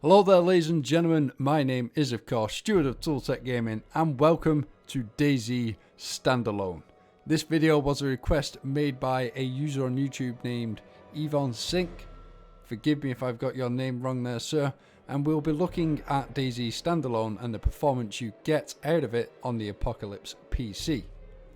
Hello there ladies and gentlemen, my name is of course Stuart of Tooltech Gaming and welcome to DayZ Standalone. This video was a request made by a user on YouTube named Evon Sync. Forgive me if I've got your name wrong there sir, and we'll be looking at DayZ Standalone and the performance you get out of it on the Apocalypse PC.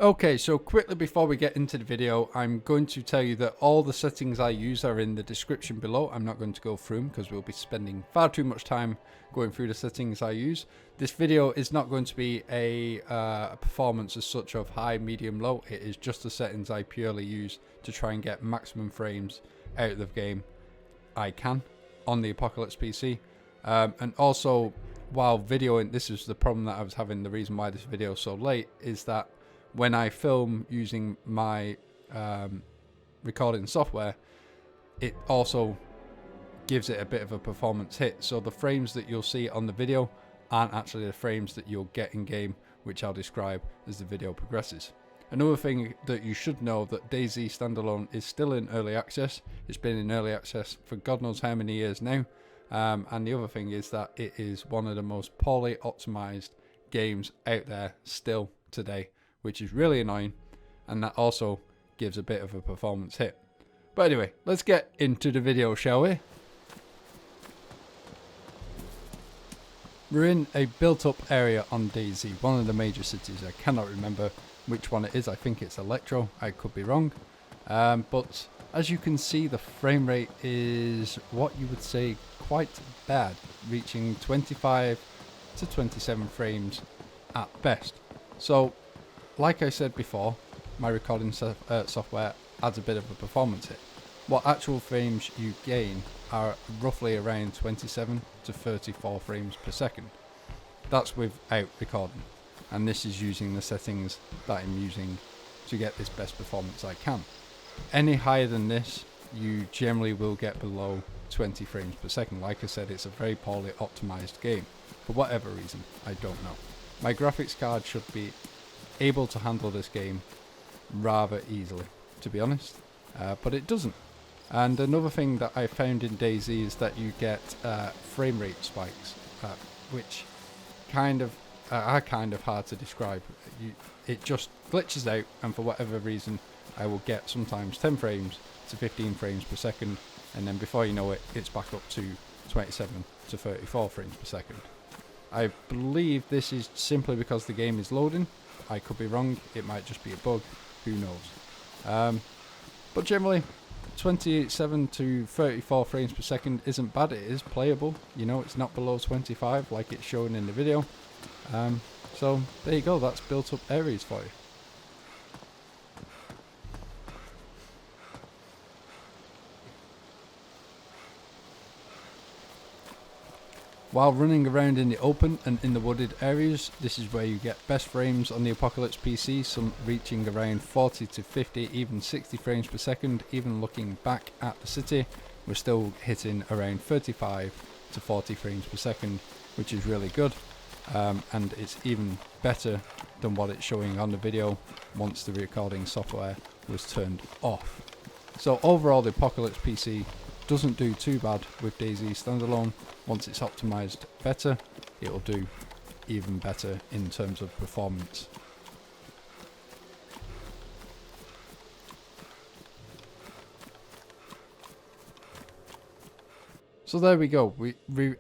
Okay, so quickly before we get into the video, I'm going to tell you that all the settings I use are in the description below. I'm not going to go through them because we'll be spending far too much time going through the settings I use. This video is not going to be a performance as such of high, medium, low. It is just the settings I purely use to try and get maximum frames out of the game I can on the Apocalypse PC. And also, while videoing, this is the problem that I was having, the reason why this video is so late, is that when I film using my recording software, it also gives it a bit of a performance hit. So the frames that you'll see on the video aren't actually the frames that you'll get in game, which I'll describe as the video progresses. Another thing that you should know, that DayZ Standalone is still in early access. It's been in early access for God knows how many years now. And the other thing is that it is one of the most poorly optimized games out there still today, which is really annoying, and that also gives a bit of a performance hit. But anyway, let's get into the video, shall we? We're in a built-up area on DayZ, one of the major cities. I cannot remember which one it is. I think it's Electro. I could be wrong. But as you can see, the frame rate is what you would say quite bad, reaching 25 to 27 frames at best. So, like I said before, my recording software adds a bit of a performance hit. What actual frames you gain are roughly around 27 to 34 frames per second. That's without recording, and this is using the settings that I'm using to get this best performance I can. Any higher than this, you generally will get below 20 frames per second. Like I said, it's a very poorly optimized game. For whatever reason, I don't know. My graphics card should be able to handle this game rather easily, to be honest, but it doesn't. And another thing that I found in DayZ is that you get frame rate spikes, which are kind of hard to describe. It just glitches out, and for whatever reason I will get sometimes 10 frames to 15 frames per second, and then before you know it, it's back up to 27 to 34 frames per second. I believe this is simply because the game is loading. I could be wrong, it might just be a bug, who knows. But generally, 27 to 34 frames per second isn't bad, it is playable. You know, it's not below 25 like it's shown in the video. So there you go, that's built up areas for you. While running around in the open and in the wooded areas, this is where you get best frames on the Apocalypse PC, some reaching around 40 to 50, even 60 frames per second. Even looking back at the city, we're still hitting around 35 to 40 frames per second, which is really good. And it's even better than what it's showing on the video once the recording software was turned off. So overall, the Apocalypse PC doesn't do too bad with DayZ Standalone. Once it's optimized better, it'll do even better in terms of performance. So there we go.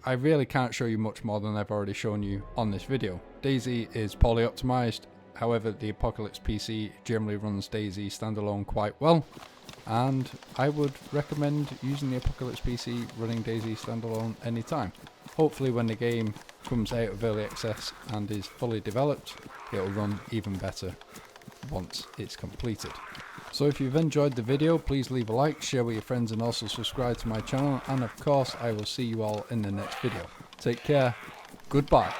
I really can't show you much more than I've already shown you on this video. DayZ is poorly optimized, however the Apocalypse PC generally runs DayZ Standalone quite well. And I would recommend using the Apocalypse PC running DayZ Standalone anytime. Hopefully when the game comes out of early access and is fully developed, it'll run even better once it's completed. So if you've enjoyed the video, please leave a like, share with your friends, and also subscribe to my channel. And of course, I will see you all in the next video. Take care. Goodbye.